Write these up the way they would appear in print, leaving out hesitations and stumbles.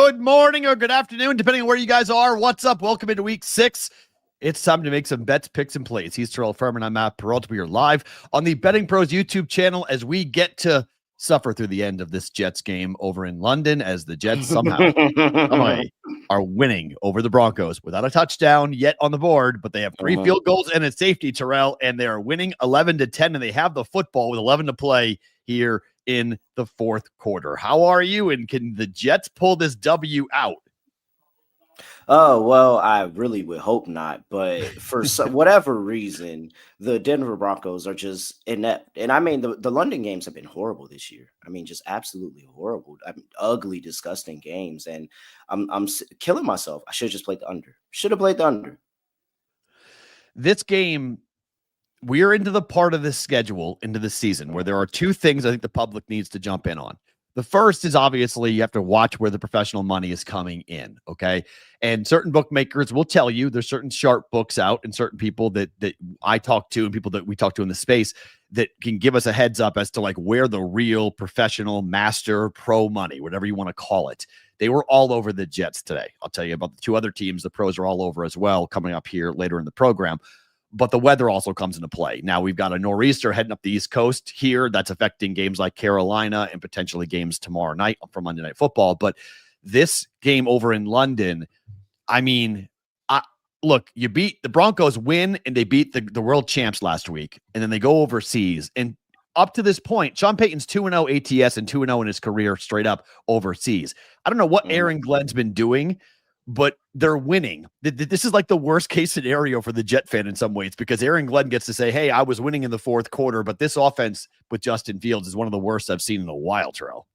Good morning or good afternoon, depending on where you guys are. What's up? Welcome into week 6. It's time to make some bets, picks, and plays. He's Terrell, Furman. I'm Perrault. We are live on the Betting Pros YouTube channel as we get to suffer through the end of this Jets game over in London as the Jets somehow are winning over the Broncos without a touchdown yet on the board, but they have 3 field goals and a safety, Terrell, and they are winning 11-10, and they have the football with 11 to play here in the fourth quarter. How are you, and can the Jets pull this W out? Oh, well, I really would hope not. But for whatever reason, the Denver Broncos are just inept. And I mean, the London games have been horrible this year. I mean, just absolutely horrible. I mean, ugly, disgusting games. And I'm killing myself. I should have just played the under. Should have played the under. This game, we're into the part of the schedule, into the season, where there are 2 things I think the public needs to jump in on. The first is obviously you have to watch where the professional money is coming in, okay? And certain bookmakers will tell you there's certain sharp books out and certain people that I talk to and people that we talk to in the space that can give us a heads up as to like where the real professional master pro money, whatever you want to call it. They were all over the Jets today. I'll tell you about the 2 other teams. The pros are all over as well coming up here later in the program. But the weather also comes into play. Now we've got a nor'easter heading up the East Coast here that's affecting games like Carolina and potentially games tomorrow night for Monday Night Football. But this game over in London, I mean, look, you beat the Broncos win and they beat the world champs last week, and then they go overseas. And up to this point, Sean Payton's 2-0 ATS and 2-0 in his career straight up overseas. I don't know what Aaron Glenn's been doing, but they're winning. This is like the worst case scenario for the Jet fan in some ways, because Aaron Glenn gets to say, hey, I was winning in the fourth quarter, but this offense with Justin Fields is one of the worst I've seen in a while, Terrell.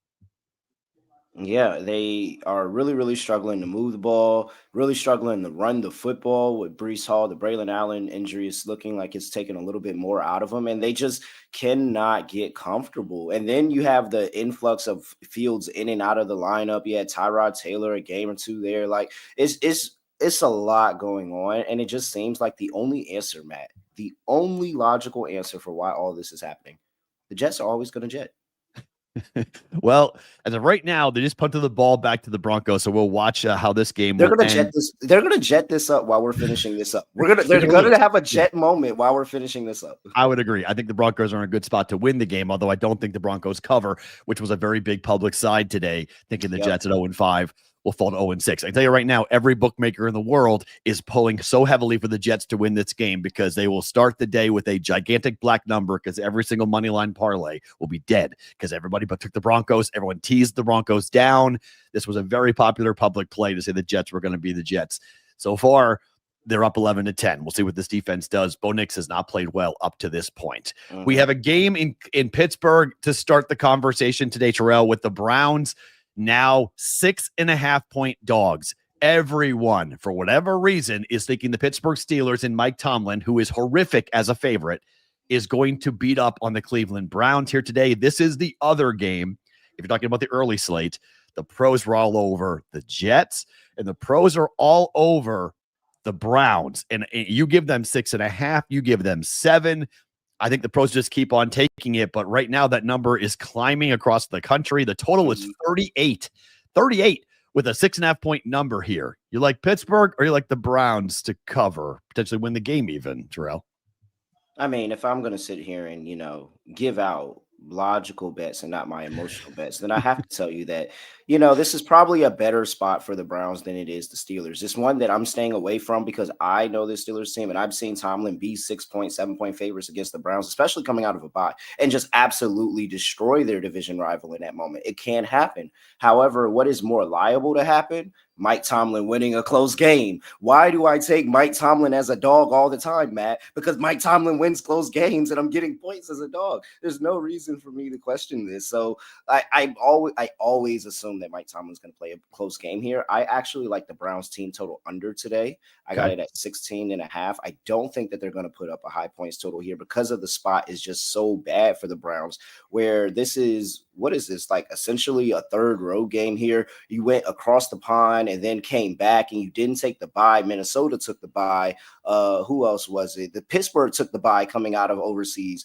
Yeah, they are really, really struggling to move the ball, really struggling to run the football with Breece Hall. The Braylon Allen injury is looking like it's taken a little bit more out of them, and they just cannot get comfortable. And then you have the influx of Fields in and out of the lineup. You had Tyrod Taylor a game or 2 there. Like it's a lot going on, and it just seems like the only answer, Matt, the only logical answer for why all this is happening, the Jets are always going to jet. Well, as of right now, they just punted the ball back to the Broncos, so we'll watch how this game. They're going to jet this. They're going to jet this up while we're finishing this up. They're going to have a jet moment while we're finishing this up. I would agree. I think the Broncos are in a good spot to win the game, although I don't think the Broncos cover, which was a very big public side today, thinking the Jets at 0-5 will fall to 0-6. I tell you right now, every bookmaker in the world is pulling so heavily for the Jets to win this game because they will start the day with a gigantic black number because every single money line parlay will be dead because everybody but took the Broncos. Everyone teased the Broncos down. This was a very popular public play to say the Jets were going to be the Jets. So far, they're up 11-10. We'll see what this defense does. Bo Nix has not played well up to this point. We have a game in Pittsburgh to start the conversation today, Terrell, with the Browns now 6.5-point dogs. Everyone, for whatever reason, is thinking the Pittsburgh Steelers and Mike Tomlin, who is horrific as a favorite, is going to beat up on the Cleveland Browns here today. This is the other game. If you're talking about the early slate, the pros were all over the Jets, and the pros are all over the Browns. And you give them 6.5, you give them 7. I think the pros just keep on taking it, but right now that number is climbing across the country. The total is 38 with a 6.5-point number here. You like Pittsburgh or you like the Browns to cover, potentially win the game even, Terrell? I mean, if I'm going to sit here and, give out logical bets and not my emotional bets, then I have to tell you that, this is probably a better spot for the Browns than it is the Steelers. It's one that I'm staying away from because I know the Steelers team and I've seen Tomlin be 6-point, 7-point favorites against the Browns, especially coming out of a bye, and just absolutely destroy their division rival in that moment. It can happen. However, what is more liable to happen? Mike Tomlin winning a close game. Why do I take Mike Tomlin as a dog all the time, Matt? Because Mike Tomlin wins close games and I'm getting points as a dog. There's no reason for me to question this. So I always assume that Mike Tomlin's going to play a close game here. I actually like the Browns team total under today. I got it at 16.5. I don't think that they're going to put up a high points total here because of the spot is just so bad for the Browns, where this is, what is this, like essentially a third road game here. You went across the pond and then came back and you didn't take the bye. Minnesota took the bye. Who else was it? The Pittsburgh took the bye coming out of overseas.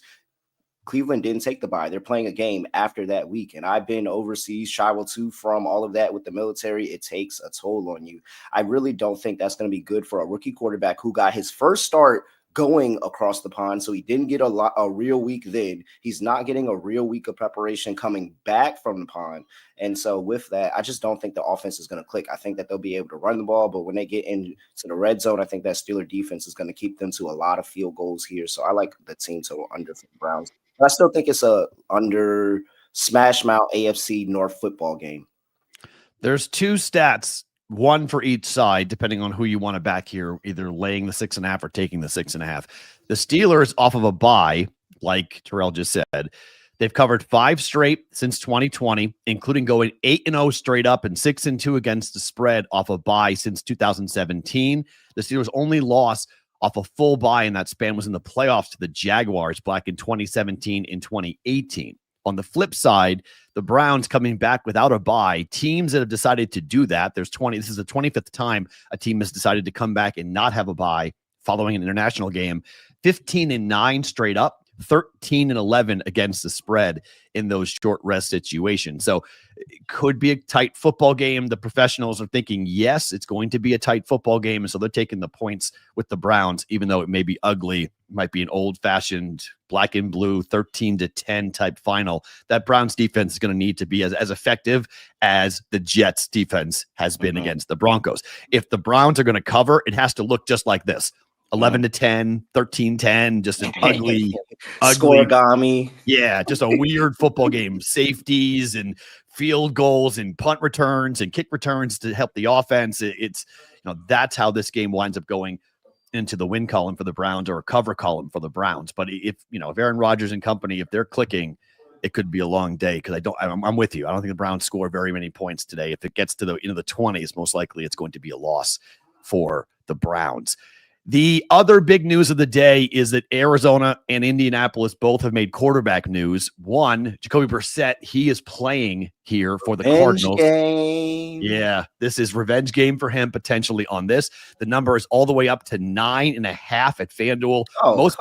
Cleveland didn't take the bye. They're playing a game after that week. And I've been overseas, traveled to from all of that with the military. It takes a toll on you. I really don't think that's going to be good for a rookie quarterback who got his first start going across the pond. So he didn't get a real week then. He's not getting a real week of preparation coming back from the pond. And so with that, I just don't think the offense is going to click. I think that they'll be able to run the ball, but when they get into the red zone, I think that Steeler defense is going to keep them to a lot of field goals here. So I like the team total under for the Browns. But I still think it's a under smash mouth AFC North football game. There's two stats, one for each side, depending on who you want to back here, either laying the 6.5 or taking the 6.5. The Steelers, off of a bye, like Terrell just said, they've covered 5 straight since 2020, including going 8-0 straight up and 6-2 against the spread off a bye since 2017. The Steelers' only loss off a full bye in that span was in the playoffs to the Jaguars back in 2017 and 2018. On the flip side, the Browns coming back without a bye, teams that have decided to do that, this is the 25th time a team has decided to come back and not have a bye following an international game, 15-9 straight up, 13-11 against the spread in those short rest situations. So it could be a tight football game. The professionals are thinking, yes, it's going to be a tight football game. And so they're taking the points with the Browns, even though it may be ugly, might be an old fashioned black and blue 13-10 type final. That Browns defense is going to need to be as effective as the Jets defense has been against the Broncos. If the Browns are going to cover, it has to look just like this. 11-10, 13-10, just an ugly scoregami. Yeah, just a weird football game. Safeties and field goals and punt returns and kick returns to help the offense. It's that's how this game winds up going into the win column for the Browns or a cover column for the Browns. But if Aaron Rodgers and company, if they're clicking, it could be a long day because I'm with you. I don't think the Browns score very many points today. If it gets to the 20s, most likely it's going to be a loss for the Browns. The other big news of the day is that Arizona and Indianapolis both have made quarterback news. One, Jacoby Brissett, he is playing here for the Cardinals. Game. Yeah, this is revenge game for him potentially on this. The number is all the way up to 9.5 at FanDuel. Most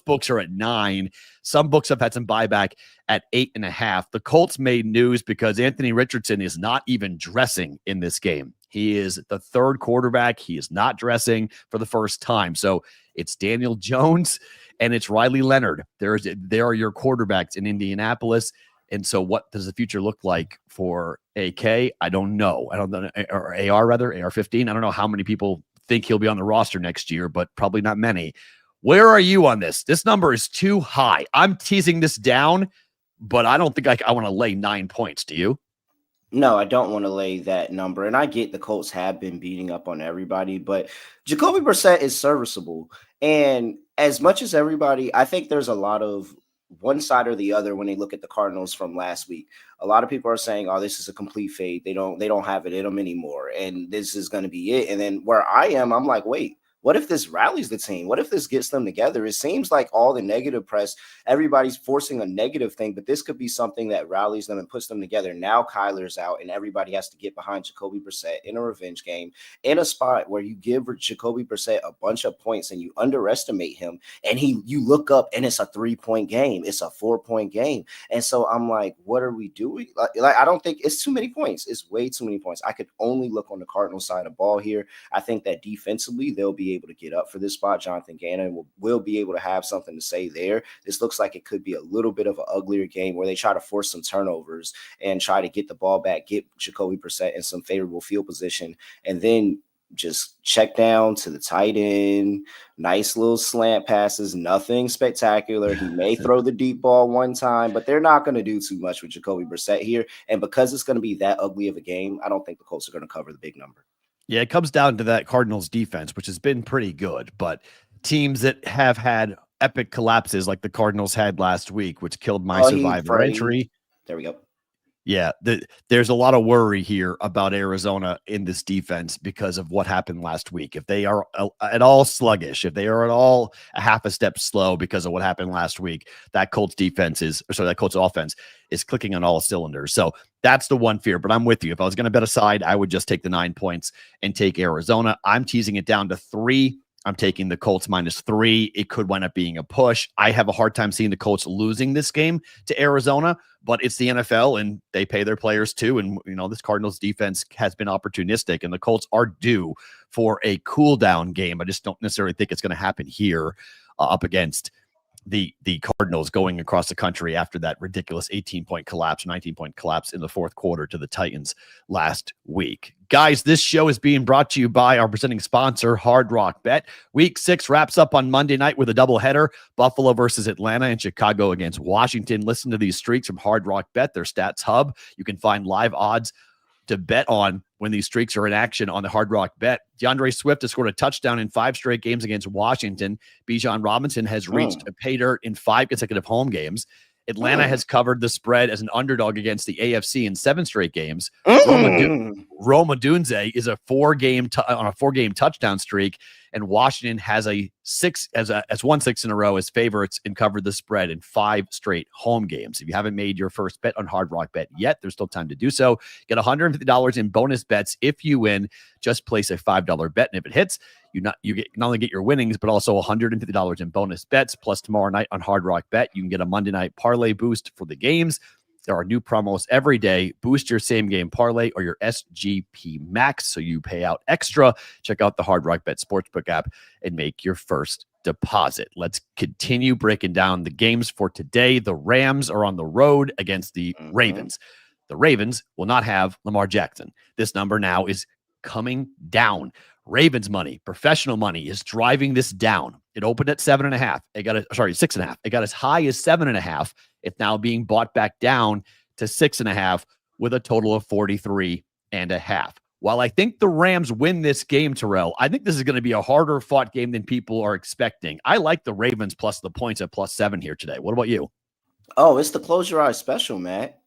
books are at 9. Some books have had some buyback at 8.5. The Colts made news because Anthony Richardson is not even dressing in this game. He is the third quarterback. He is not dressing for the first time. So it's Daniel Jones and it's Riley Leonard. There are your quarterbacks in Indianapolis. And so what does the future look like for AK? I don't know. I don't know. Or AR rather, AR-15. I don't know how many people think he'll be on the roster next year, but probably not many. Where are you on this? This number is too high. I'm teasing this down, but I don't think I want to lay 9 points. Do you? No, I don't want to lay that number. And I get the Colts have been beating up on everybody, but Jacoby Brissett is serviceable. And as much as everybody, I think there's a lot of one side or the other when they look at the Cardinals from last week. A lot of people are saying, oh, this is a complete fade. They don't have it in them anymore. And this is going to be it. And then where I am, I'm like, wait. What if this rallies the team? What if this gets them together? It seems like all the negative press, everybody's forcing a negative thing, but this could be something that rallies them and puts them together. Now Kyler's out and everybody has to get behind Jacoby Brissett in a revenge game in a spot where you give Jacoby Brissett a bunch of points and you underestimate him and you look up and it's a 3-point game. It's a 4-point game. And so I'm like, what are we doing? Like I don't think it's too many points. It's way too many points. I could only look on the Cardinals side of ball here. I think that defensively, they'll be able to get up for this spot. Jonathan Gannon will be able to have something to say there. This looks like it could be a little bit of an uglier game where they try to force some turnovers and try to get the ball back, get Jacoby Brissett in some favorable field position, and then just check down to the tight end, nice little slant passes, nothing spectacular. He may throw the deep ball one time, but they're not going to do too much with Jacoby Brissett here. And because it's going to be that ugly of a game, I don't think the Colts are going to cover the big number. Yeah, it comes down to that Cardinals defense, which has been pretty good, but teams that have had epic collapses like the Cardinals had last week, which killed my survivor entry. There we go. Yeah, there's a lot of worry here about Arizona in this defense because of what happened last week. If they are at all sluggish, if they are at all a half a step slow because of what happened last week, that Colts offense is clicking on all cylinders. So that's the one fear, but I'm with you. If I was going to bet a side, I would just take the 9 points and take Arizona. I'm teasing it down to 3 I'm taking the Colts -3. It could wind up being a push. I have a hard time seeing the Colts losing this game to Arizona, but it's the NFL and they pay their players too. And, this Cardinals defense has been opportunistic and the Colts are due for a cool down game. I just don't necessarily think it's going to happen here up against the Cardinals going across the country after that ridiculous 18-point collapse, 19-point collapse in the fourth quarter to the Titans last week. Guys, this show is being brought to you by our presenting sponsor, Hard Rock Bet. Week 6 wraps up on Monday night with a doubleheader, Buffalo versus Atlanta and Chicago against Washington. Listen to these streaks from Hard Rock Bet, their stats hub. You can find live odds to bet on when these streaks are in action on the Hard Rock Bet. DeAndre Swift has scored a touchdown in 5 straight games against Washington. Bijan Robinson has reached a pay dirt in 5 consecutive home games. Atlanta has covered the spread as an underdog against the AFC in 7 straight games. Rome Odunze is a 4-game on a 4-game touchdown streak, and Washington has won 6 in a row as favorites and covered the spread in 5 straight home games. If you haven't made your first bet on Hard Rock Bet yet, there's still time to do so. Get $150 in bonus bets if you win. Just place a $5 bet, and if it hits, you not only get your winnings, but also $150 in bonus bets. Plus, tomorrow night on Hard Rock Bet, you can get a Monday night parlay boost for the games. There are new promos every day. Boost your same game parlay or your SGP max so you pay out extra. Check out the Hard Rock Bet Sportsbook app and make your first deposit. Let's continue breaking down the games for today. The Rams are on the road against the Ravens. The Ravens will not have Lamar Jackson. This number now is coming down. Ravens money, professional money, is driving this down. It opened at 7.5. 6.5. It got as high as 7.5. It's now being bought back down to 6.5 with a total of 43.5. While I think the Rams win this game, Terrell, I think this is going to be a harder fought game than people are expecting. I like the Ravens plus the points at +7 here today. What about you? Oh, it's the close your eyes special, Matt.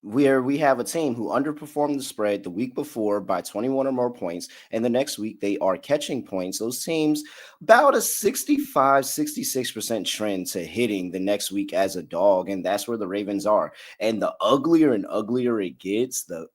Where we have a team who underperformed the spread the week before by 21 or more points, and the next week they are catching points. Those teams about a 65-66% trend to hitting the next week as a dog, and that's where the Ravens are. And the uglier and uglier it gets, the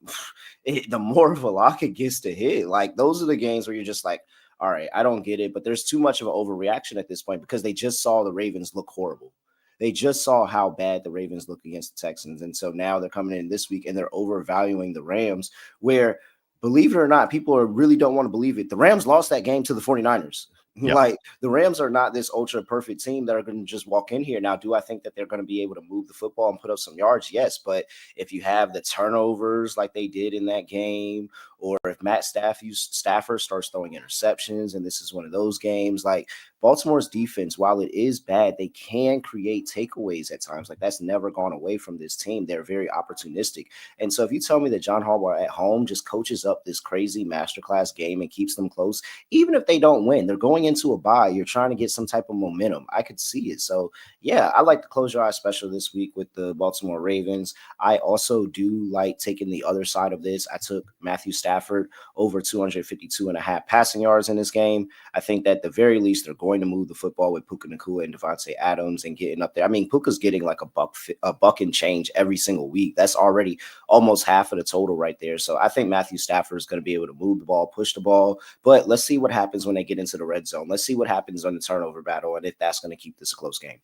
more of a lock it gets to hit. Like, those are the games where you're just like, all right, I don't get it, but there's too much of an overreaction at this point because they just saw the Ravens look horrible. They just saw how bad the Ravens look against the Texans. And so now they're coming in this week and they're overvaluing the Rams, where, believe it or not, people really don't want to believe it. The Rams lost that game to the 49ers. Yep. Like, the Rams are not this ultra perfect team that are going to just walk in here. Now, do I think that they're going to be able to move the football and put up some yards? Yes. But if you have the turnovers like they did in that game, or if Matt Stafford starts throwing interceptions, and this is one of those games, like, Baltimore's defense, while it is bad, they can create takeaways at times. Like, that's never gone away from this team. They're very opportunistic. And so if you tell me that John Harbaugh at home just coaches up this crazy masterclass game and keeps them close, even if they don't win, they're going into a bye. You're trying to get some type of momentum. I could see it. So, yeah, I like the close your eyes special this week with the Baltimore Ravens. I also do like taking the other side of this. I took Matthew Stafford over 252.5 passing yards in this game. I think that at the very least they're going to move the football with Puka Nacua and Devontae Adams and getting up there. I mean, Puka's getting like a buck and change every single week. That's already almost half of the total right there. So I think Matthew Stafford is going to be able to move the ball, push the ball. But let's see what happens when they get into the red zone. Let's see what happens on the turnover battle and if that's going to keep this a close game.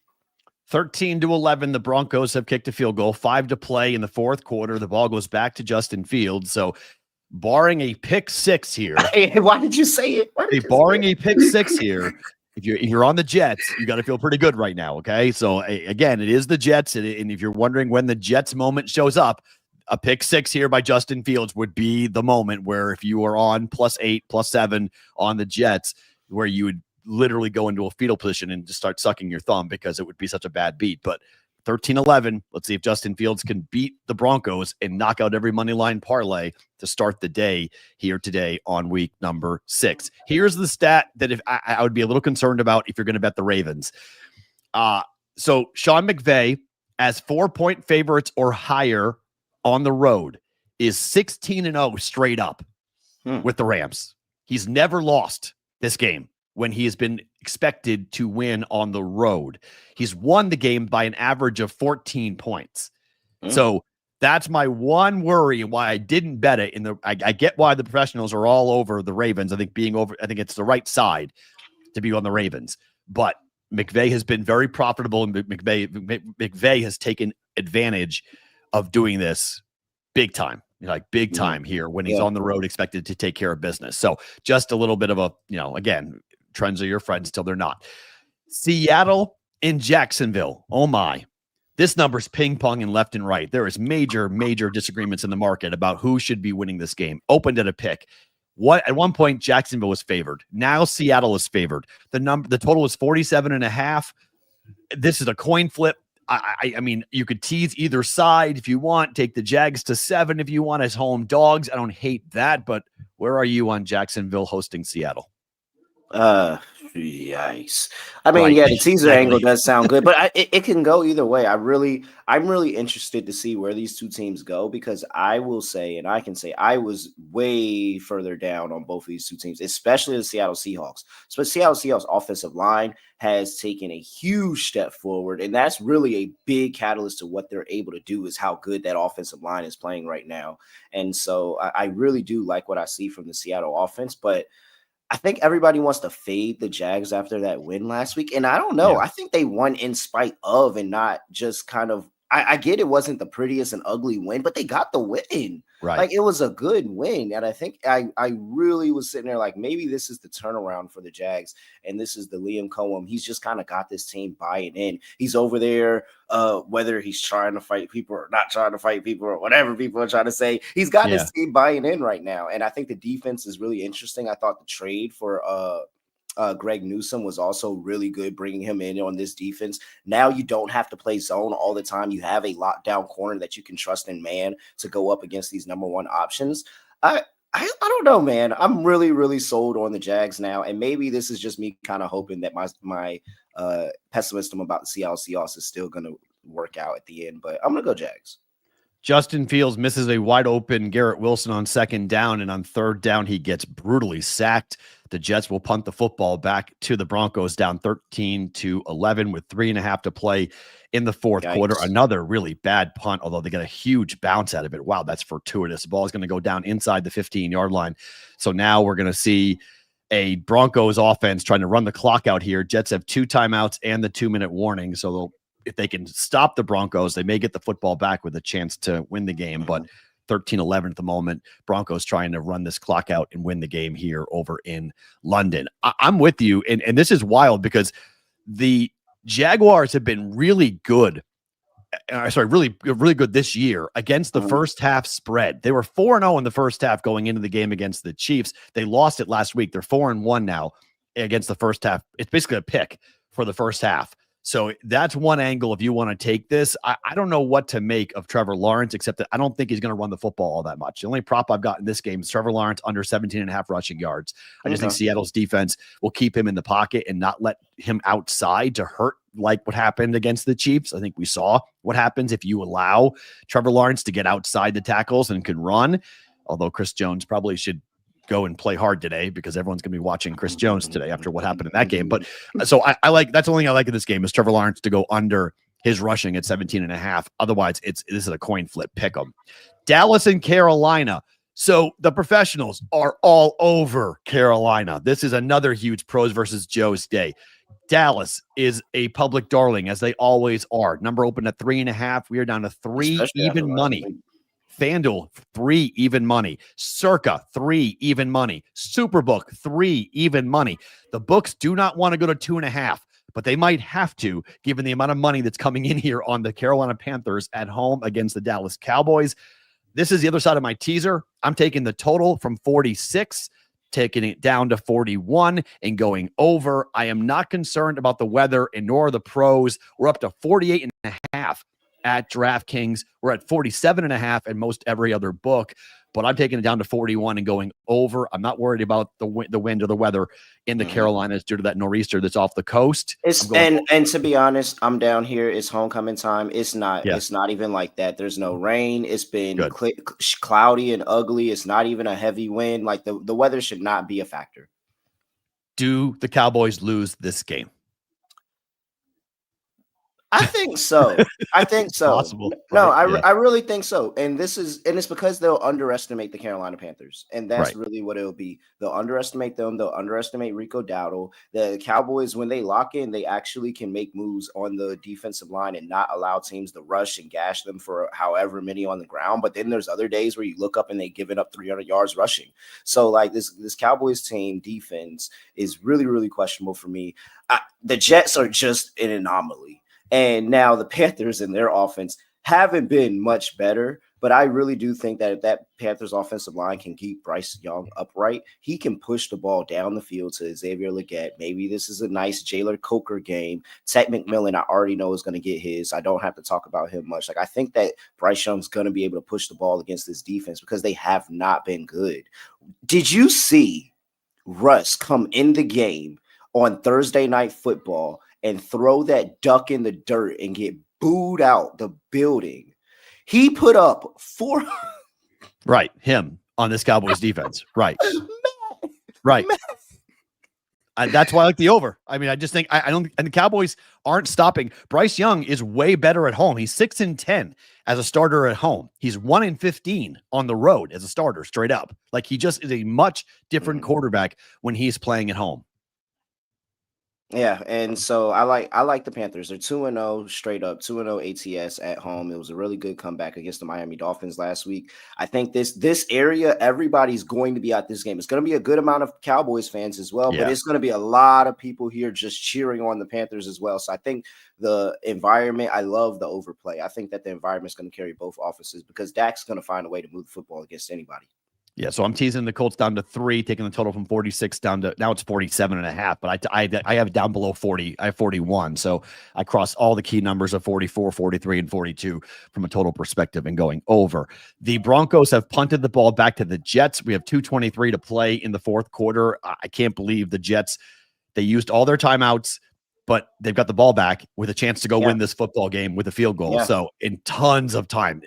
13-11, the Broncos have kicked a field goal, 5 to play in the fourth quarter. The ball goes back to Justin Fields. So barring a pick six here. Hey, why did you say it? Barring a pick six here, if you're on the Jets, you got to feel pretty good right now, okay? So, again, it is the Jets, and if you're wondering when the Jets moment shows up, a pick six here by Justin Fields would be the moment where if you are on +8, +7 on the Jets, where you would literally go into a fetal position and just start sucking your thumb because it would be such a bad beat. But 13-11, let's see if Justin Fields can beat the Broncos and knock out every money line parlay to start the day here today on week number 6. Here's the stat that if I would be a little concerned about if you're going to bet the Ravens. So Sean McVay, as 4-point favorites or higher on the road, is 16-0 straight up with the Rams. He's never lost this game when he has been expected to win on the road. He's won the game by an average of 14 points. So that's my one worry and why I didn't bet it. I get why the professionals are all over the Ravens. I think it's the right side. to be on the Ravens. But McVay has been very profitable, and McVay has taken advantage of doing this big time, like big time here when he's on the road, expected to take care of business. So just a little bit of a, again, trends are your friends till they're not. Seattle and Jacksonville. Oh my. This number's ping-ponging left and right. There is major disagreements in the market about who should be winning this game. Opened at a pick. At one point, Jacksonville was favored. Now Seattle is favored. The total is 47.5. This is a coin flip. I mean, you could tease either side if you want. Take the Jags to 7 if you want as home dogs. I don't hate that, but where are you on Jacksonville hosting Seattle? Yikes. I mean, the teaser angle does sound good, but it can go either way. I'm really interested to see where these two teams go, because I will say, and I can say, I was way further down on both of these two teams, especially the Seattle Seahawks. So Seattle Seahawks offensive line has taken a huge step forward, and that's really a big catalyst to what they're able to do, is how good that offensive line is playing right now. And so I really do like what I see from the Seattle offense, but I think everybody wants to fade the Jags after that win last week. And I don't know. Yeah. I think they won in spite of, and not just kind of, I get it wasn't the prettiest and ugly win, but they got the win. Right. Like, it was a good win. And I think I really was sitting there like, maybe this is the turnaround for the Jags. And this is the Liam Cohen. He's just kind of got this team buying in. He's over there, whether he's trying to fight people or not trying to fight people or whatever people are trying to say, he's got this team buying in right now. And I think the defense is really interesting. I thought the trade for Greg Newsome was also really good, bringing him in on this defense. Now you don't have to play zone all the time. You have a lockdown corner that you can trust in man to go up against these number one options. I don't know, man. I'm really sold on the Jags now, and maybe this is just me kind of hoping that my pessimism about the Seattle Seahawks is still going to work out at the end. But I'm going to go Jags. Justin Fields misses a wide open Garrett Wilson on second down, and on third down, he gets brutally sacked. The Jets will punt the football back to the Broncos, down 13-11 with 3.5 to play in the fourth quarter. Another really bad punt, although they get a huge bounce out of it. Wow, that's fortuitous. The ball is going to go down inside the 15-yard line. So now we're going to see a Broncos offense trying to run the clock out here. Jets have 2 timeouts and the 2-minute warning, so if they can stop the Broncos, they may get the football back with a chance to win the game. But 13-11 at the moment. Broncos trying to run this clock out and win the game here over in London. I'm with you. And this is wild because the Jaguars have been really good. Really good this year against the first half spread. They were 4-0 in the first half going into the game against the Chiefs. They lost it last week. They're 4-1 now against the first half. It's basically a pick for the first half. So that's one angle if you want to take this. I don't know what to make of Trevor Lawrence, except that I don't think he's going to run the football all that much. The only prop I've got in this game is Trevor Lawrence under 17.5 rushing yards. I just think Seattle's defense will keep him in the pocket and not let him outside to hurt like what happened against the Chiefs. I think we saw what happens if you allow Trevor Lawrence to get outside the tackles and can run, although Chris Jones probably should go and play hard today because everyone's going to be watching Chris Jones today after what happened in that game. But so I like, that's the only thing I like in this game is Trevor Lawrence to go under his rushing at 17.5. Otherwise this is a coin flip pick 'em. Dallas and Carolina. So the professionals are all over Carolina. This is another huge pros versus Joe's day. Dallas is a public darling, as they always are. Number open at 3.5. We are down to 3 even money. FanDuel, 3 even money. Circa, 3 even money. Superbook, 3 even money. The books do not want to go to 2.5, but they might have to, given the amount of money that's coming in here on the Carolina Panthers at home against the Dallas Cowboys. This is the other side of my teaser. I'm taking the total from 46, taking it down to 41 and going over. I am not concerned about the weather, and nor are the pros. We're up to 48.5 at DraftKings. We're at 47.5 in most every other book, but I'm taking it down to 41 and going over. I'm not worried about the wind or the weather in the Carolinas due to that nor'easter that's off the coast. And to be honest, I'm down here. It's homecoming time. It's not even like that. There's no rain. It's been cloudy and ugly. It's not even a heavy wind. Like the weather should not be a factor. Do the Cowboys lose this game? I think so. I think so. Possible, No, right? Yeah, I really think so. And it's because they'll underestimate the Carolina Panthers, and that's right. really what it'll be. They'll underestimate them. They'll underestimate Rico Dowdle. The Cowboys, when they lock in, they actually can make moves on the defensive line and not allow teams to rush and gash them for however many on the ground. But then there's other days where you look up and they give it up 300 yards rushing. So like this Cowboys team defense is really really questionable for me. The Jets are just an anomaly. And now the Panthers and their offense haven't been much better, but I really do think that if that Panthers offensive line can keep Bryce Young upright, he can push the ball down the field to Xavier Legette. Maybe this is a nice Jalen Coker game. Ted McMillan, I already know is going to get his. I don't have to talk about him much. Like I think that Bryce Young's going to be able to push the ball against this defense because they have not been good. Did you see Russ come in the game on Thursday Night Football and throw that duck in the dirt and get booed out the building? He put up 4. Right. Him on this Cowboys defense. Right. Right. That's why I like the over. I mean, I just think I don't, and the Cowboys aren't stopping. Bryce Young is way better at home. He's 6-10 as a starter at home. He's 1-15 on the road as a starter, straight up. Like he just is a much different quarterback when he's playing at home. Yeah, and so I like the Panthers. They're 2-0 straight up, 2-0 ATS at home. It was a really good comeback against the Miami Dolphins last week. I think this area, everybody's going to be at this game. It's going to be a good amount of Cowboys fans as well, but it's going to be a lot of people here just cheering on the Panthers as well. So I think the environment, I love the overplay. I think that the environment is going to carry both offenses because Dak's going to find a way to move the football against anybody. Yeah, so I'm teasing the Colts down to 3, taking the total from 46 down to now it's 47.5, but I have it down below 40. I have 41. So I cross all the key numbers of 44, 43, and 42 from a total perspective and going over. The Broncos have punted the ball back to the Jets. We have 2:23 to play in the fourth quarter. I can't believe the Jets, they used all their timeouts, but they've got the ball back with a chance to go win this football game with a field goal. So in tons of time,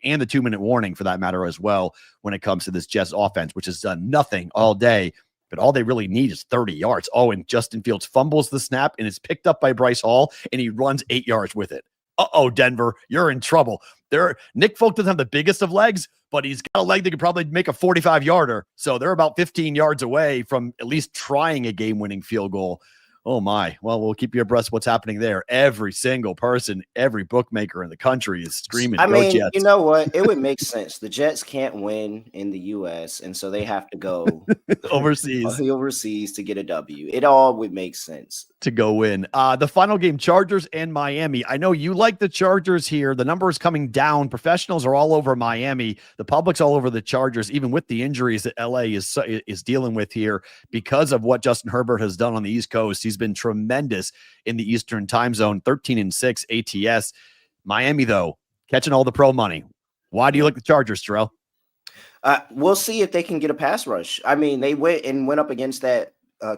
and the 2-minute warning for that matter as well, when it comes to this Jets offense, which has done nothing all day, but all they really need is 30 yards. Oh, and Justin Fields fumbles the snap and is picked up by Bryce Hall, and he runs 8 yards with it. Uh-oh, Denver, you're in trouble. Nick Folk doesn't have the biggest of legs, but he's got a leg that could probably make a 45-yarder. So they're about 15 yards away from at least trying a game-winning field goal. Oh my. Well, we'll keep you abreast of what's happening there. Every single person, every bookmaker in the country is screaming, I mean, Jets. you know what? It would make sense. The Jets can't win in the U.S., and so they have to go overseas to get a W. It all would make sense. To go win. The final game, Chargers and Miami. I know you like the Chargers here. The number is coming down. Professionals are all over Miami. The public's all over the Chargers, even with the injuries that LA is dealing with here because of what Justin Herbert has done on the East Coast. He's been tremendous in the Eastern time zone, 13-6 ATS. Miami, though, catching all the pro money. Why do you like the Chargers, Terrell? We'll see if they can get a pass rush. I mean, they went up against that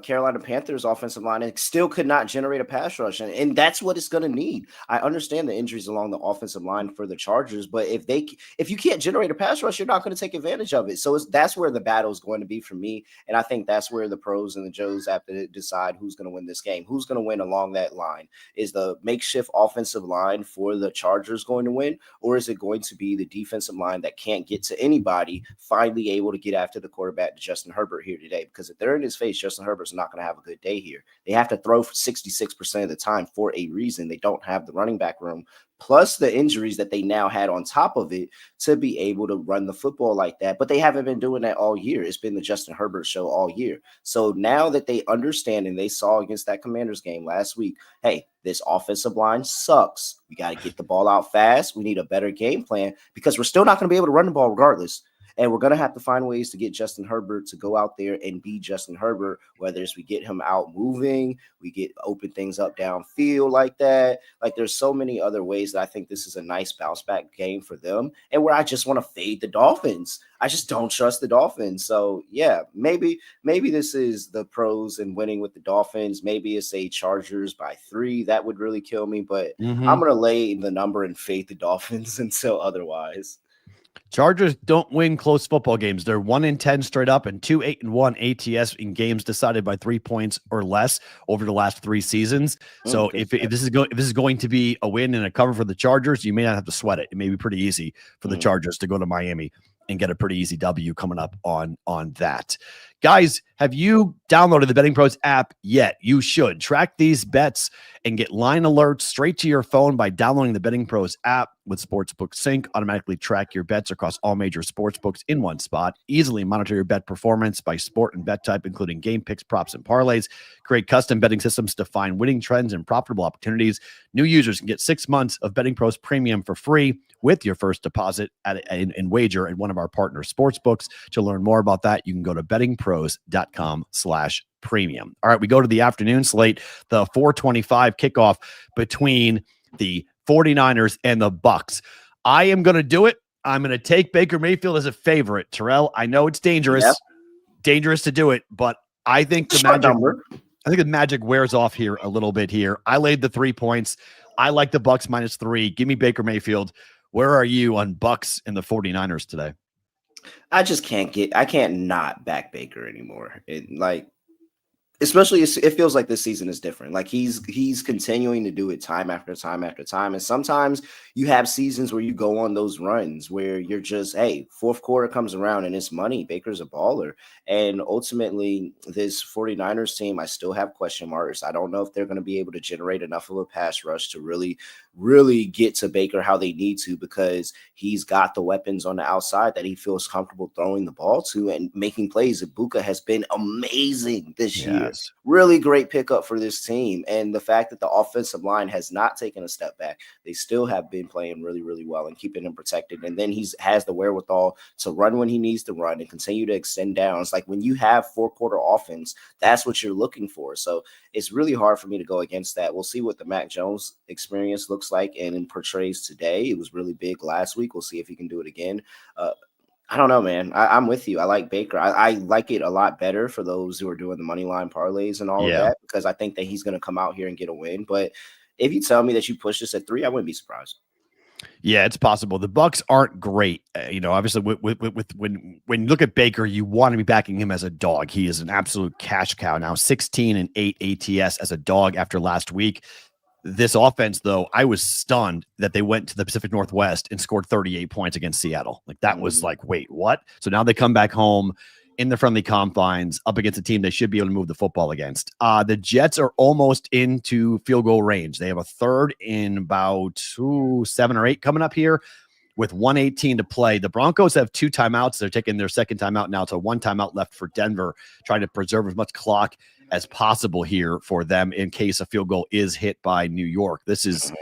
Carolina Panthers offensive line and still could not generate a pass rush. And that's what it's going to need. I understand the injuries along the offensive line for the Chargers, but if you can't generate a pass rush, you're not going to take advantage of it. So that's where the battle is going to be for me. And I think that's where the pros and the Joes have to decide who's going to win this game. Who's going to win along that line? Is the makeshift offensive line for the Chargers going to win? Or is it going to be the defensive line that can't get to anybody, finally able to get after the quarterback, Justin Herbert, here today? Because if they're in his face, Justin Herbert's not going to have a good day here. They have to throw for 66% of the time for a reason. They don't have the running back room, plus the injuries that they now had on top of it to be able to run the football like that. But they haven't been doing that all year. It's been the Justin Herbert show all year. So now that they understand and they saw against that Commanders game last week, hey, this offensive line sucks. We got to get the ball out fast. We need a better game plan because we're still not going to be able to run the ball regardless. And we're going to have to find ways to get Justin Herbert to go out there and be Justin Herbert, whether it's we get him out moving, we get open things up downfield like that. Like there's so many other ways that I think this is a nice bounce back game for them and where I just want to fade the Dolphins. I just don't trust the Dolphins. So yeah, maybe this is the pros and winning with the Dolphins. Maybe it's a Chargers by 3. That would really kill me, but I'm going to lay the number and fade the Dolphins until otherwise. Chargers don't win close football games. They're 1-10 straight up and 2-8-1 ATS in games decided by 3 points or less over the last 3 seasons. So if this is going to be a win and a cover for the Chargers, you may not have to sweat it. It may be pretty easy for the Chargers to go to Miami and get a pretty easy W coming up on that. Guys, have you downloaded the Betting Pros app yet? You should. Track these bets and get line alerts straight to your phone by downloading the Betting Pros app with Sportsbook Sync. Automatically track your bets across all major sportsbooks in one spot. Easily monitor your bet performance by sport and bet type, including game picks, props, and parlays. Create custom betting systems to find winning trends and profitable opportunities. New users can get 6 months of Betting Pros Premium for free with your first deposit and wager at one of our partner sportsbooks. To learn more about that, you can go to bettingpros.com/premium. All right, we go to the afternoon slate, the 4:25 kickoff between the 49ers and the Bucs. I am going to do it. I'm going to take Baker Mayfield as a favorite. Terrell, I know it's dangerous to do it, but I think the magic wears off here a little bit here. I laid the 3 points. I like the Bucs -3. Give me Baker Mayfield. Where are you on Bucs and the 49ers today? I can't not back Baker anymore. Especially it feels like this season is different. Like he's continuing to do it time after time after time. And sometimes you have seasons where you go on those runs where you're just, hey, fourth quarter comes around and it's money. Baker's a baller. And ultimately this 49ers team, I still have question marks. I don't know if they're going to be able to generate enough of a pass rush to really get to Baker how they need to, because he's got the weapons on the outside that he feels comfortable throwing the ball to and making plays. Ibuka has been amazing this year. Really great pickup for this team. And the fact that the offensive line has not taken a step back, they still have been playing really, really well and keeping him protected. And then has the wherewithal to run when he needs to run and continue to extend downs. Like when you have 4-quarter offense, that's what you're looking for. So it's really hard for me to go against that. We'll see what the Mac Jones experience looks like and portrays today. It was really big last week. We'll see if he can do it again. I don't know, man. I'm with you. I like Baker. I like it a lot better for those who are doing the money line parlays and all of that, because I think that he's going to come out here and get a win. But if you tell me that you push this at 3, I wouldn't be surprised. Yeah, it's possible. The Bucs aren't great. Obviously, when you look at Baker, you want to be backing him as a dog. He is an absolute cash cow now, 16-8 ATS as a dog after last week. This offense, though, I was stunned that they went to the Pacific Northwest and scored 38 points against Seattle. Like that was like, wait, what? So now they come back home in the friendly confines up against a team they should be able to move the football against. The Jets are almost into field goal range. They have a third in about 7 or 8 coming up here with 1:18 to play. The Broncos have 2 timeouts. They're taking their second timeout now. So 1 timeout left for Denver, trying to preserve as much clock as possible here for them in case a field goal is hit by New York. This is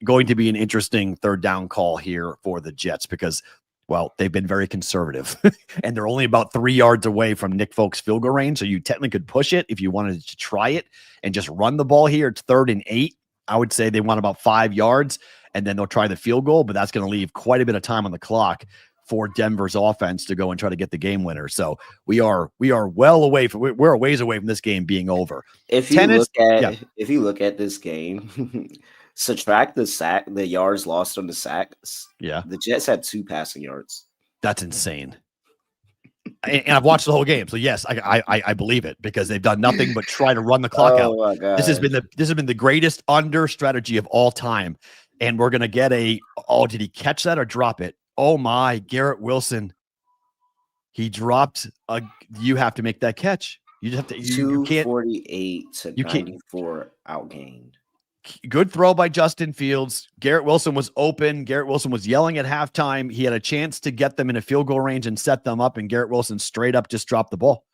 going to be an interesting third down call here for the Jets because, well, they've been very conservative and they're only about 3 yards away from Nick Folk's field goal range. So you technically could push it if you wanted to try it and just run the ball here. It's 3rd and 8. I would say they want about 5 yards and then they'll try the field goal, but that's going to leave quite a bit of time on the clock for Denver's offense to go and try to get the game winner. So we are well away from, we're a ways away from this game being over. If you look at this game, subtract the yards lost on the sacks. Yeah. The Jets had 2 passing yards. That's insane. And I've watched the whole game. So yes, I believe it because they've done nothing but try to run the clock out. My God. This has been the greatest under strategy of all time. And we're going to get did he catch that or drop it? Oh my, Garrett Wilson. He dropped you have to make that catch. You just have to, you can't 248 to 94 outgained. Good throw by Justin Fields. Garrett Wilson was open. Garrett Wilson was yelling at halftime. He had a chance to get them in a field goal range and set them up. And Garrett Wilson straight up just dropped the ball.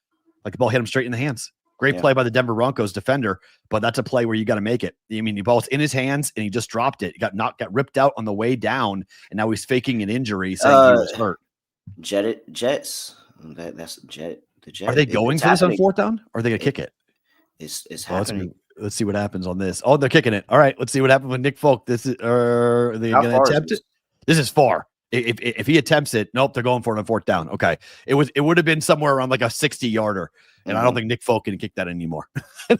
Like the ball hit him straight in the hands. Great play by the Denver Broncos defender, but that's a play where you got to make it. I mean, the ball's in his hands and he just dropped it. He got ripped out on the way down, and now he's faking an injury saying he was hurt. Jets. That's Jet. The Jet. Are they going for this on 4th down? Or are they going to kick it? It's happening. Let's see what happens on this. Oh, they're kicking it. All right, let's see what happens with Nick Folk. This is are they going to attempt it? This is far. If he attempts it, nope, they're going for it on 4th down. Okay. It would have been somewhere around like a 60-yarder. And I don't think Nick Folk can kick that anymore.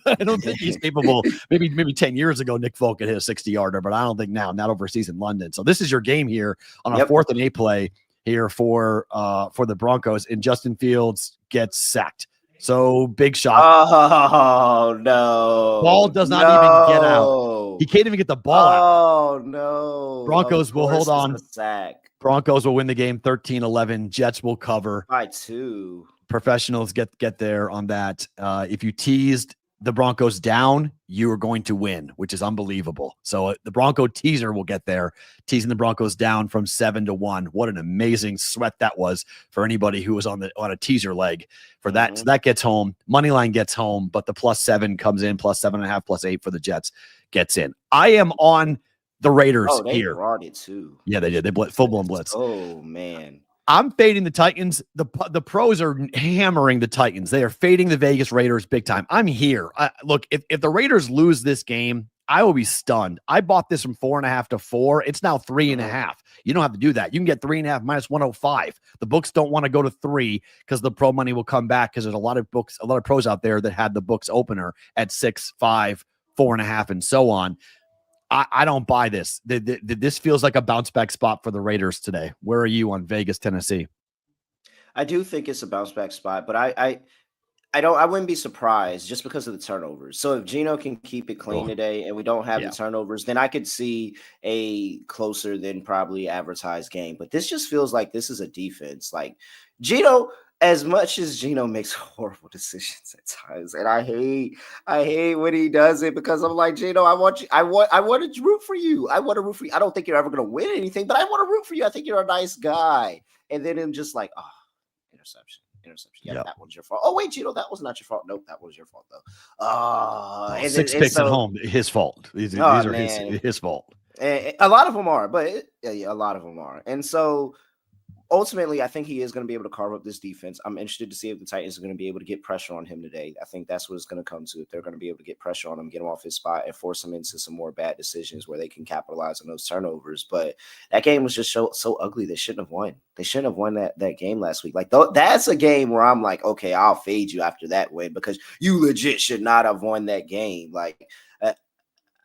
I don't think he's capable. Maybe 10 years ago, Nick Folk could hit a 60-yarder, but I don't think now, not over season London. So this is your game here on a 4th and 8 play. here for the Broncos, and Justin Fields gets sacked. So big shock. Oh no. Ball does not even get out. He can't even get the ball out. Oh no. Broncos will hold on. It's a sack. Broncos will win the game 13-11. Jets will cover. By 2. Professionals get there on that. If you teased the Broncos down, you are going to win, which is unbelievable. So the Bronco teaser will get there, teasing the Broncos down from 7-1. What an amazing sweat that was for anybody who was on a teaser leg for that. So that gets home. Moneyline gets home, but the +7 comes in, +7.5, +8 for the Jets gets in. I am on the Raiders they here. brought it too. Yeah, they did. They full-blown blitz. Oh man. I'm fading the Titans. The pros are hammering the Titans. They are fading the Vegas Raiders big time. I'm here. Look, if the Raiders lose this game, I will be stunned. I bought this from 4.5 to 4. It's now 3.5. You don't have to do that. You can get 3.5 minus 105. The books don't want to go to 3 because the pro money will come back because there's a lot of pros out there that had the books opener at 6, 5, 4.5, and so on. I don't buy this. This feels like a bounce back spot for the Raiders today. Where are you on Vegas, Tennessee? I do think it's a bounce back spot, but I wouldn't be surprised just because of the turnovers. So if Geno can keep it clean today and we don't have the turnovers, then I could see a closer than probably advertised game. But this just feels like this is a defense. Like Geno, as much as Geno makes horrible decisions at times, and I hate when he does it because I'm like, Geno, I want to root for you. I want to root for you. I don't think you're ever going to win anything, but I want to root for you. I think you're a nice guy. And then I'm just like, interception. Yeah, that was your fault. Oh wait, Geno, that was not your fault. Nope, that was your fault though. And 6 picks at home, his fault. These are his fault. And a lot of them are, but a lot of them are. And so ultimately, I think he is going to be able to carve up this defense. I'm interested to see if the Titans are going to be able to get pressure on him today. I think that's what it's going to come to. If they're going to be able to get pressure on him, get him off his spot, and force him into some more bad decisions where they can capitalize on those turnovers. But that game was just so ugly. They shouldn't have won. They shouldn't have won that game last week. Like that's a game where I'm like, okay, I'll fade you after that win because you legit should not have won that game. Like,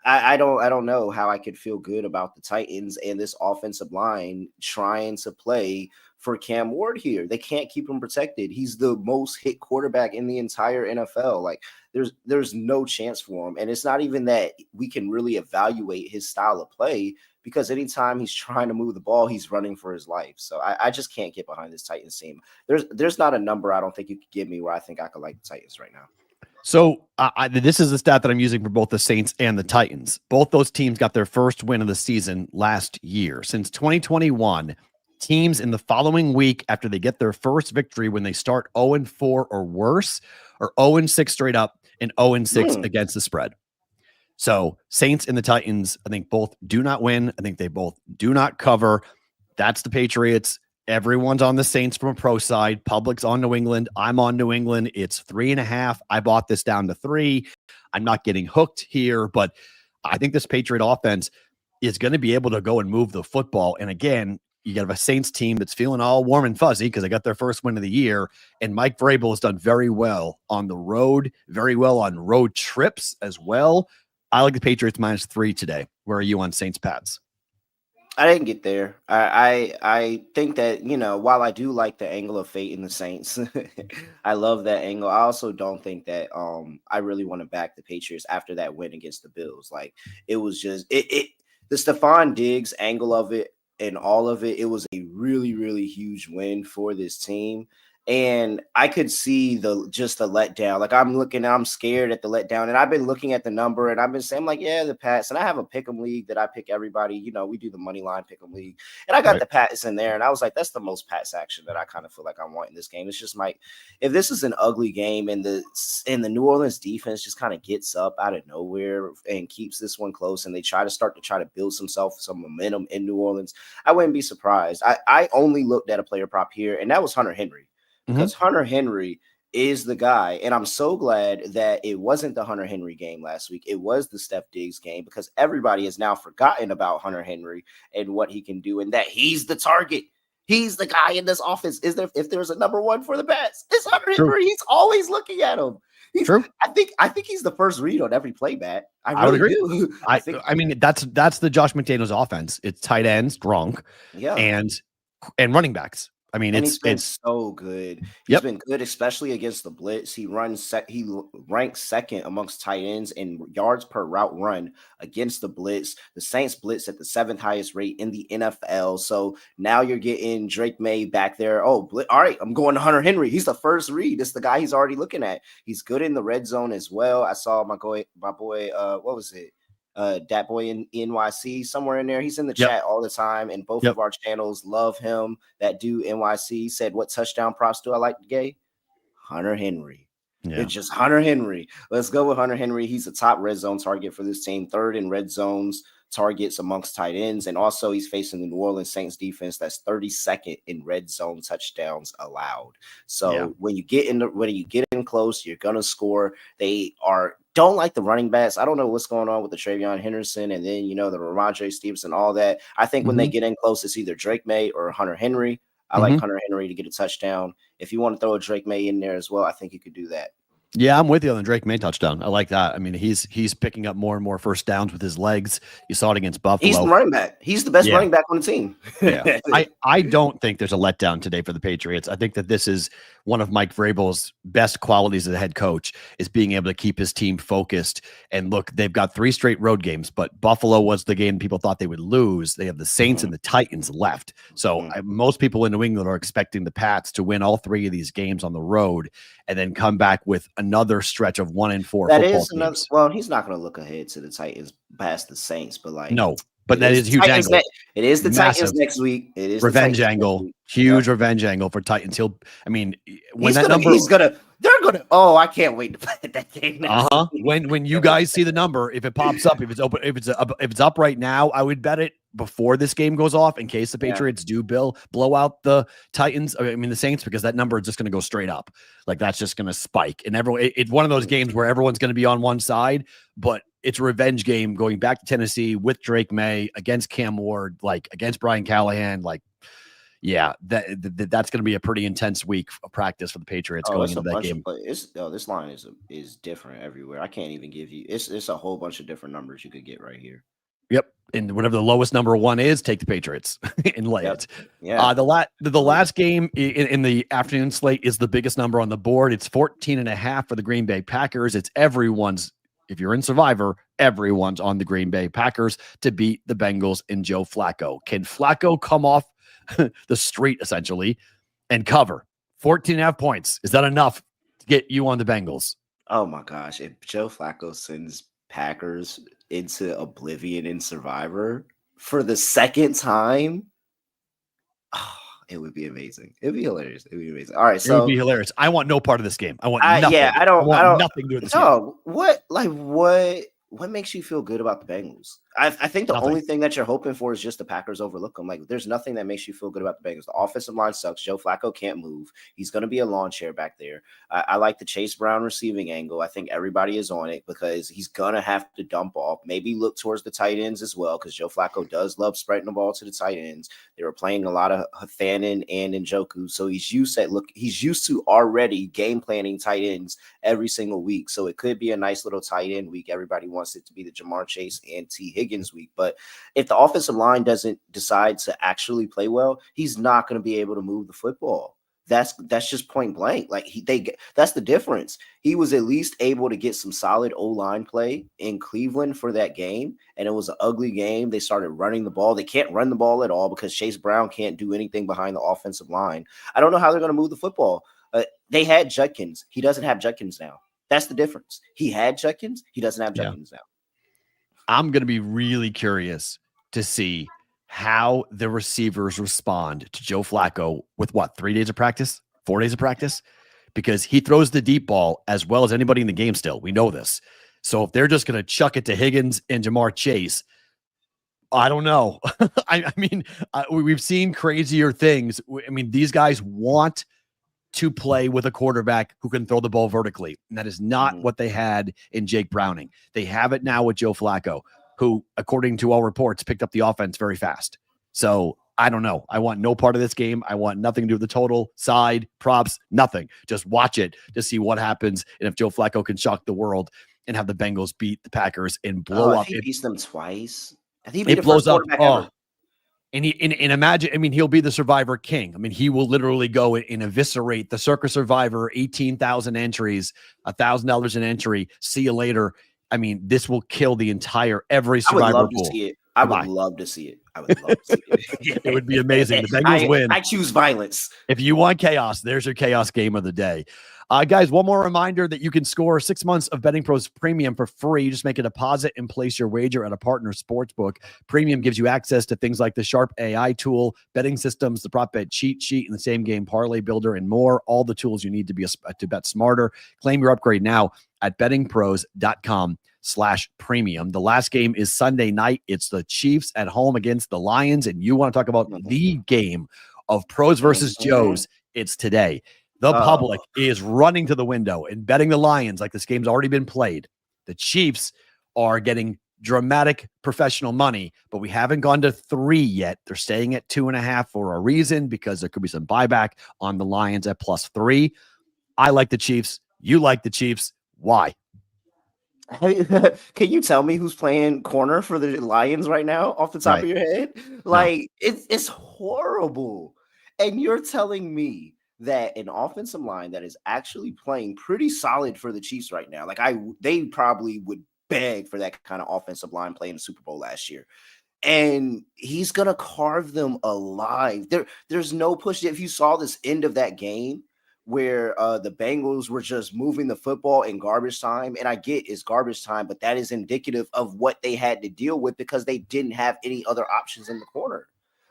I don't know how I could feel good about the Titans and this offensive line trying to play for Cam Ward here. They can't keep him protected. He's the most hit quarterback in the entire NFL. Like there's no chance for him. And it's not even that we can really evaluate his style of play because anytime he's trying to move the ball, he's running for his life. So I just can't get behind this Titans team. There's not a number I don't think you could give me where I think I could like the Titans right now. So this is the stat that I'm using for both the Saints and the Titans. Both those teams got their first win of the season last year. Since 2021, teams in the following week after they get their first victory when they start 0-4 or worse, or 0-6 straight up and 0-6 against the spread. So Saints and the Titans, I think both do not win. I think they both do not cover. That's the Patriots. Everyone's on the Saints from a pro side. Public's on New England. I'm on New England. It's 3.5. I bought this down to 3. I'm not getting hooked here, but I think this Patriot offense is going to be able to go and move the football. And again, you got a Saints team that's feeling all warm and fuzzy because they got their first win of the year. And Mike Vrabel has done very well on the road, very well on road trips as well. I like the Patriots -3 today. Where are you on Saints Pats? I didn't get there. I think that, while I do like the angle of fate in the Saints, I love that angle. I also don't think that I really want to back the Patriots after that win against the Bills. Like it was just the Stephon Diggs angle of it and all of it. It was a really, really huge win for this team. And I could see the letdown. Like I'm scared at the letdown. And I've been looking at the number and I've been saying like, yeah, the Pats. And I have a pick'em league that I pick everybody. We do the money line pick'em league. And I got the Pats in there. And I was like, that's the most Pats action that I kind of feel like I want in this game. It's just if this is an ugly game and the New Orleans defense just kind of gets up out of nowhere and keeps this one close and they try to build some momentum in New Orleans, I wouldn't be surprised. I only looked at a player prop here and that was Hunter Henry. Because Hunter Henry is the guy. And I'm so glad that it wasn't the Hunter Henry game last week. It was the Steph Diggs game because everybody has now forgotten about Hunter Henry and what he can do and that he's the target. He's the guy in this offense. If there's a number one for the Pats, it's Hunter Henry. He's always looking at him. True. I think he's the first read on every play, Matt. I would agree. Do. I mean, that's the Josh McDaniels offense. It's tight ends, Gronk, and and running backs. I mean, he's been so good. He's been good, especially against the blitz. He ranks second amongst tight ends in yards per route run against the blitz. The Saints blitz at the 7th highest rate in the NFL. So now you're getting Drake May back there. Oh, all right, I'm going to Hunter Henry. He's the first read. It's the guy he's already looking at. He's good in the red zone as well. I saw my boy, what was it? Dat Boy in NYC somewhere in there. He's in the chat all the time, and both of our channels love him. That dude NYC said, "What touchdown props do I like to get?" Hunter Henry. Yeah. It's just Hunter Henry. Let's go with Hunter Henry. He's a top red zone target for this team, 3rd in red zones targets amongst tight ends, and also he's facing the New Orleans Saints defense that's 32nd in red zone touchdowns allowed. So when you get in close, you're gonna score. They don't like the running backs. I don't know what's going on with the Travion Henderson and then the Ramondre Stevenson, all that. I think when they get in close, it's either Drake May or Hunter Henry. I like Hunter Henry to get a touchdown. If you want to throw a Drake May in there as well, I think you could do that. Yeah, I'm with you on the Drake May touchdown. I like that. I mean, he's picking up more and more first downs with his legs. You saw it against Buffalo. He's the running back. He's the best running back on the team. Yeah. I don't think there's a letdown today for the Patriots. I think that this is one of Mike Vrabel's best qualities as a head coach, is being able to keep his team focused. And look, they've got 3 straight road games, but Buffalo was the game people thought they would lose. They have the Saints and the Titans left. So most people in New England are expecting the Pats to win all 3 of these games on the road and then come back with another stretch of 1-4. That is another. Games. Well, he's not going to look ahead to the Titans past the Saints, but no. But that is a huge angle. It is the Titans next week. It is revenge angle. Huge revenge angle for Titans. They're gonna. Oh, I can't wait to play that game. When you guys see the number, if it pops up, if it's up right now, I would bet it before this game goes off in case the Patriots do blow out the Titans. I mean the Saints, because that number is just going to go straight up. Like that's just going to spike, and it's one of those games where everyone's going to be on one side, but it's a revenge game going back to Tennessee with Drake May against Cam Ward, like against Brian Callahan. Like, that's going to be a pretty intense week of practice for the Patriots going into that game. This line is different everywhere. I can't even give you. It's a whole bunch of different numbers you could get right here. Yep. And whatever the lowest number 1 is, take the Patriots and lay it. Yeah. The last game in the afternoon slate is the biggest number on the board. It's 14.5 for the Green Bay Packers. It's everyone's. If you're in Survivor, everyone's on the Green Bay Packers to beat the Bengals and Joe Flacco. Can Flacco come off the street essentially and cover 14.5 points? Is that enough to get you on the Bengals? Oh my gosh. If Joe Flacco sends Packers into oblivion in Survivor for the second time, it would be amazing. It'd be hilarious. It'd be amazing. All right, so it would be hilarious. I want no part of this game. I want nothing. I don't nothing to do with this game. What makes you feel good about the Bengals? I think the only thing that you're hoping for is just the Packers overlook them. Like, there's nothing that makes you feel good about the Bengals. The offensive line sucks. Joe Flacco can't move. He's going to be a lawn chair back there. I like the Chase Brown receiving angle. I think everybody is on it because he's going to have to dump off. Maybe look towards the tight ends as well, because Joe Flacco does love spreading the ball to the tight ends. They were playing a lot of Hathanen and Njoku, so he's used to already game planning tight ends every single week. So it could be a nice little tight end week. Everybody wants it to be the Jamar Chase and T. Higgins week. But if the offensive line doesn't decide to actually play well, he's not going to be able to move the football. That's just point blank. Like that's the difference. He was at least able to get some solid O-line play in Cleveland for that game, and it was an ugly game. They started running the ball. They can't run the ball at all because Chase Brown can't do anything behind the offensive line. I don't know how they're going to move the football. They had Judkins. He doesn't have Judkins now. That's the difference. He had Judkins. He doesn't have Judkins now. I'm going to be really curious to see how the receivers respond to Joe Flacco with 3 days of practice, 4 days of practice, because he throws the deep ball as well as anybody in the game still. We know this. So if they're just going to chuck it to Higgins and Jamar Chase, I don't know. I mean, we've seen crazier things. I mean, these guys want to play with a quarterback who can throw the ball vertically. And that is not what they had in Jake Browning. They have it now with Joe Flacco, who, according to all reports, picked up the offense very fast. So I don't know. I want no part of this game. I want nothing to do with the total, side, props, nothing. Just watch it to see what happens. And if Joe Flacco can shock the world and have the Bengals beat the Packers and blow up. He beats them twice. I think it blows up. And imagine, I mean, he'll be the Survivor king. I mean, he will literally go and eviscerate the Circus Survivor, 18,000 entries, $1,000 an entry. See you later. I mean, this will kill the entire every Survivor I would love pool. to see it. I would love to see it. I would love to see it. It would be amazing. The Bengals win. I choose violence. If you want chaos, there's your chaos game of the day. Guys, one more reminder that you can score 6 months of BettingPros Premium for free. You just make a deposit and place your wager at a partner sportsbook. Premium gives you access to things like the Sharp AI tool, betting systems, the prop bet cheat sheet, and the same game parlay builder, and more. All the tools you need to bet smarter. Claim your upgrade now at bettingpros.com/premium. The last game is Sunday night. It's the Chiefs at home against the Lions, and you want to talk about the game of pros versus Joes. It's today. The public is running to the window and betting the Lions like this game's already been played. The Chiefs are getting dramatic professional money, but we haven't gone to 3 yet. They're staying at 2.5 for a reason, because there could be some buyback on the Lions at +3. I like the Chiefs. You like the Chiefs. Why? Can you tell me who's playing corner for the Lions right now off the top of your head? Like, it's horrible. And you're telling me that an offensive line that is actually playing pretty solid for the Chiefs right now, like they probably would beg for that kind of offensive line playing the Super Bowl last year. And he's going to carve them alive. There's no push. If you saw this end of that game where the Bengals were just moving the football in garbage time, and I get it's garbage time, but that is indicative of what they had to deal with because they didn't have any other options in the corner.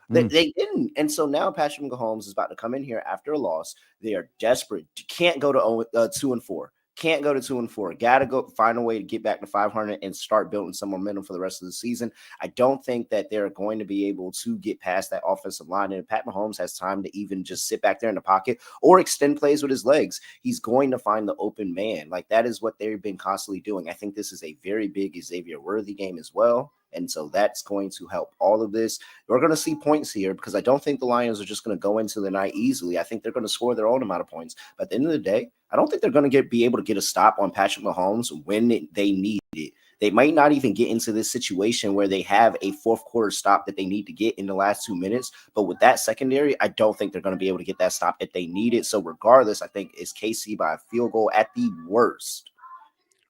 They didn't. And so now Patrick Mahomes is about to come in here after a loss. They are desperate. Can't go to 2-4. Can't go to 2-4. Got to go find a way to get back to 500 and start building some momentum for the rest of the season. I don't think that they're going to be able to get past that offensive line. And if Pat Mahomes has time to even just sit back there in the pocket or extend plays with his legs, he's going to find the open man. Like, that is what they've been constantly doing. I think this is a very big Xavier Worthy game as well. And so that's going to help all of this. We're going to see points here because I don't think the Lions are just going to go into the night easily. I think they're going to score their own amount of points. But at the end of the day, I don't think they're going to be able to get a stop on Patrick Mahomes when they need it. They might not even get into this situation where they have a fourth quarter stop that they need to get in the last 2 minutes. But with that secondary, I don't think they're going to be able to get that stop if they need it. So regardless, I think it's KC by a field goal at the worst.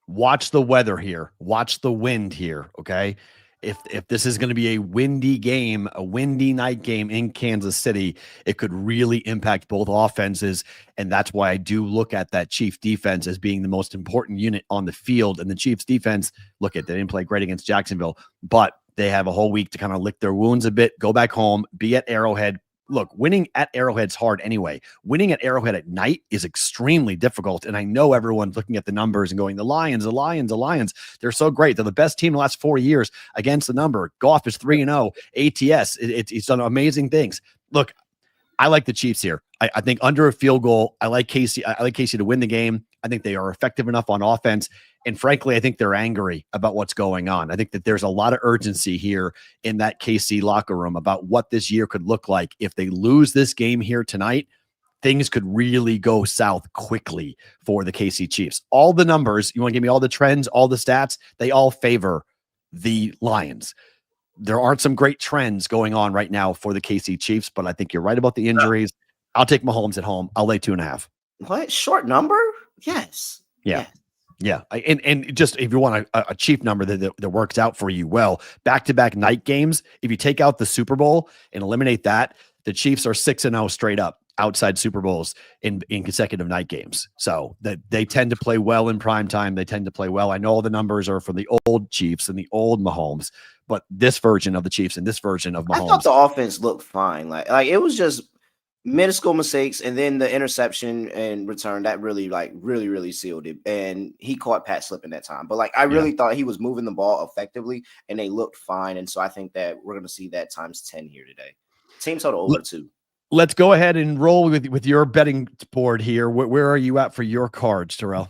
Watch the weather here. Watch the wind here, okay? If this is going to be a windy game, a windy night game in Kansas City, it could really impact both offenses. And that's why I do look at that Chief defense as being the most important unit on the field. And the Chiefs defense, they didn't play great against Jacksonville, but they have a whole week to kind of lick their wounds a bit, go back home, be at Arrowhead. Look, winning at Arrowhead's hard anyway. Winning at Arrowhead at night is extremely difficult. And I know everyone's looking at the numbers and going, the Lions. They're so great. They're the best team in the last 4 years against the number. Goff is 3-0. ATS, it's done amazing things. Look, I like the Chiefs here. I think under a field goal, I like KC. I like KC to win the game. I think they are effective enough on offense. And frankly, I think they're angry about what's going on. I think that there's a lot of urgency here in that KC locker room about what this year could look like. If they lose this game here tonight, things could really go south quickly for the KC Chiefs. All the numbers, you want to give me all the trends, all the stats, they all favor the Lions. There aren't some great trends going on right now for the KC Chiefs, but I think you're right about the injuries. I'll take Mahomes at home. I'll lay 2.5. What? Short number? Yes. Yeah. Yes. Yeah. And just if you want a cheap number that works out for you well, back-to-back night games, if you take out the Super Bowl and eliminate that, the Chiefs are 6-0 straight up outside Super Bowls in consecutive night games. So that they tend to play well in prime time. They tend to play well. I know all the numbers are from the old Chiefs and the old Mahomes, but this version of the Chiefs and this version of Mahomes. I thought the offense looked fine. Like it was just minuscule mistakes, and then the interception and return that really sealed it. And he caught Pat slipping that time. But I really thought he was moving the ball effectively, and they looked fine. And so I think that we're going to see that times 10 here today. Team total over 2. Let's go ahead and roll with your betting board here. Where are you at for your cards, Terrell?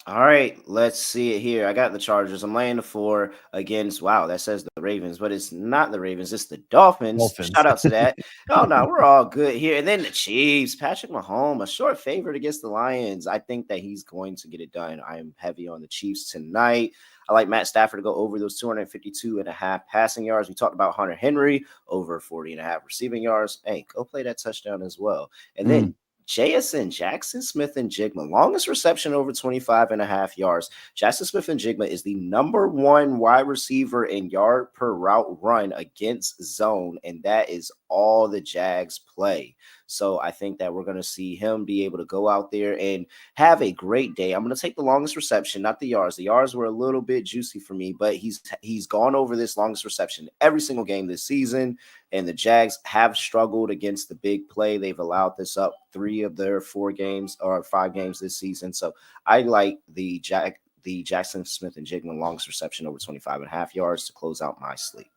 All right, let's see it here. I got the Chargers. I'm laying the 4 against, wow, that says the Ravens, but it's not the Ravens. It's the Dolphins. Dolphins. Shout out to that. Oh, no, we're all good here. And then the Chiefs, Patrick Mahomes, a short favorite against the Lions. I think that he's going to get it done. I am heavy on the Chiefs tonight. I like Matt Stafford to go over those 252.5 passing yards. We talked about Hunter Henry over 40.5 receiving yards. Hey, go play that touchdown as well. And then JSN, Jackson Smith and Jigma, longest reception over 25.5 yards. Jackson Smith and Jigma is the number 1 wide receiver in yard per route run against zone, and that is all the Jags play. So I think that we're going to see him be able to go out there and have a great day. I'm going to take the longest reception, not the yards. The yards were a little bit juicy for me, but he's gone over this longest reception every single game this season. And the Jags have struggled against the big play. They've allowed this up 3 of their 4 games or 5 games this season. So I like the Jackson Smith and Jigma longest reception over 25.5 yards to close out my slate.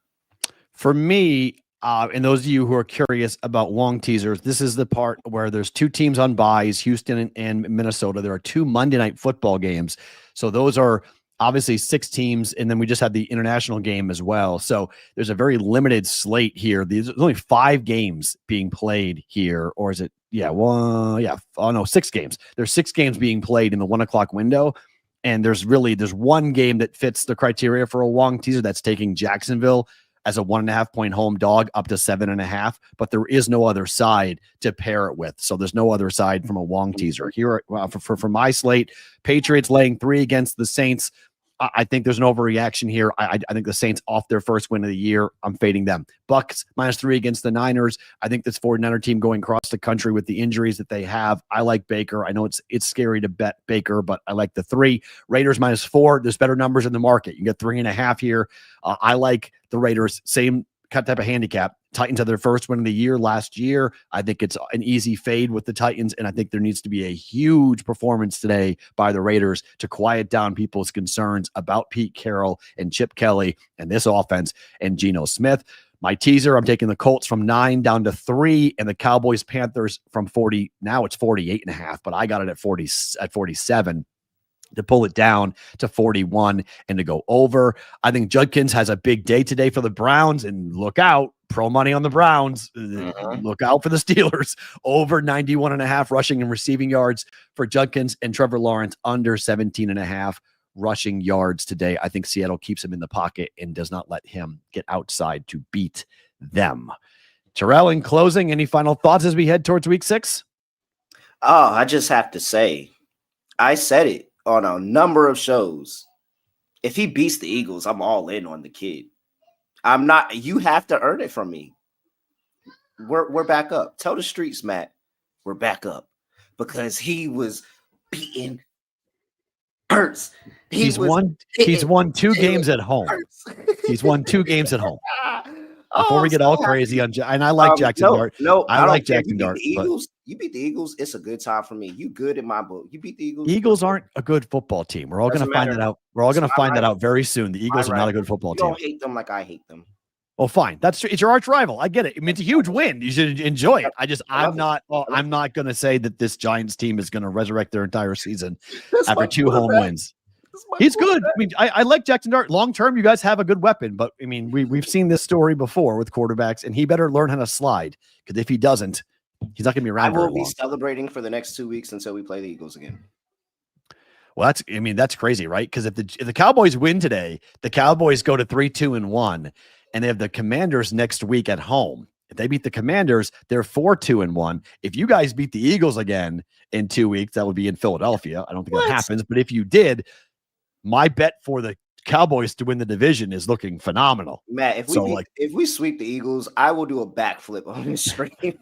For me, and those of you who are curious about long teasers, this is the part where there's 2 teams on byes, Houston and Minnesota. There are 2 Monday Night Football games. So those are obviously 6 teams, and then we just had the international game as well. So there's a very limited slate here. There's only 5 games being played here, or is it? Yeah, 6 games. There's 6 games being played in the 1 o'clock window, and there's 1 game that fits the criteria for a long teaser. That's taking Jacksonville as a 1.5 point home dog up to 7.5, but there is no other side to pair it with. So there's no other side from a long teaser here. For my slate, Patriots laying 3 against the Saints. I think there's an overreaction here. I think the Saints off their first win of the year. I'm fading them. Bucks -3 against the Niners. I think this 49er team going across the country with the injuries that they have. I like Baker. I know it's scary to bet Baker, but I like the 3. Raiders -4. There's better numbers in the market. You can get 3.5 here. I like the Raiders. Same type of handicap. Titans had their first win of the year last year. I think it's an easy fade with the Titans, and I think there needs to be a huge performance today by the Raiders to quiet down people's concerns about Pete Carroll and Chip Kelly and this offense and Geno Smith. My teaser, I'm taking the Colts from 9 down to 3, and the Cowboys Panthers from 40. Now it's 48.5, but I got it at 47. To pull it down to 41 and to go over. I think Judkins has a big day today for the Browns, and look out, pro money on the Browns. Look out for the Steelers. Over 91.5 rushing and receiving yards for Judkins, and Trevor Lawrence under 17.5 rushing yards today. I think Seattle keeps him in the pocket and does not let him get outside to beat them. Terrell, in closing, any final thoughts as we head towards week 6? Oh, I just have to say, I said it on a number of shows. If he beats the Eagles, I'm all in on the kid. I'm not. You have to earn it from me. We're back up. Tell the streets, Matt, we're back up because he was beating Hurts. He's won 2 games at home. He's won 2 games at home. Before we get all crazy on, and I like Jackson Dart. No, I like Jackson Dart. You beat the Eagles. It's a good time for me. You good in my book. You beat the Eagles. Eagles aren't a good football team. We're all going to find that out. We're all going to find that out very soon. The Eagles are not a good football team. You don't hate them like I hate them. Oh, fine. It's your arch rival. I get it. I mean, it's a huge win. You should enjoy it. I'm not going to say that this Giants team is going to resurrect their entire season after 2 home wins. He's good. I mean, I like Jackson Dart. Long term, you guys have a good weapon, but I mean, we've seen this story before with quarterbacks, and he better learn how to slide, because if he doesn't, he's not going to be around. I will be celebrating for the next 2 weeks until we play the Eagles again. Well, that's crazy, right? Because if the Cowboys win today, the Cowboys go to 3-2-1, and they have the Commanders next week at home. If they beat the Commanders, they're 4-2-1. If you guys beat the Eagles again in 2 weeks, that would be in Philadelphia. I don't think that happens, but if you did, my bet for the Cowboys to win the division is looking phenomenal. Matt, if we sweep the Eagles, I will do a backflip on this stream.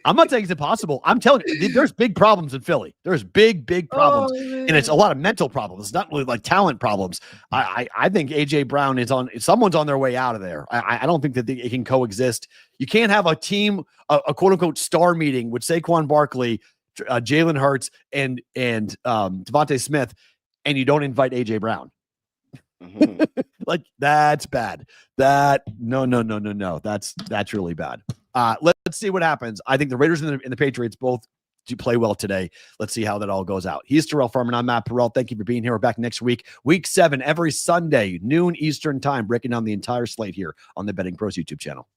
I'm not saying it's impossible. I'm telling you, there's big problems in Philly. There's big problems, and it's a lot of mental problems. It's not really like talent problems. I think AJ Brown someone's on their way out of there. I don't think that it can coexist. You can't have a team, a quote unquote star meeting with Saquon Barkley, Jalen Hurts, and Devontae Smith, and you don't invite AJ Brown. Mm-hmm. Like, that's bad. No. That's really bad. Let's see what happens. I think the Raiders and the Patriots both to play well today. Let's see how that all goes out. He's Terrell Furman. I'm Matt Perrault. Thank you for being here. We're back next week, week 7, every Sunday, noon Eastern time, breaking down the entire slate here on the Betting Pros YouTube channel.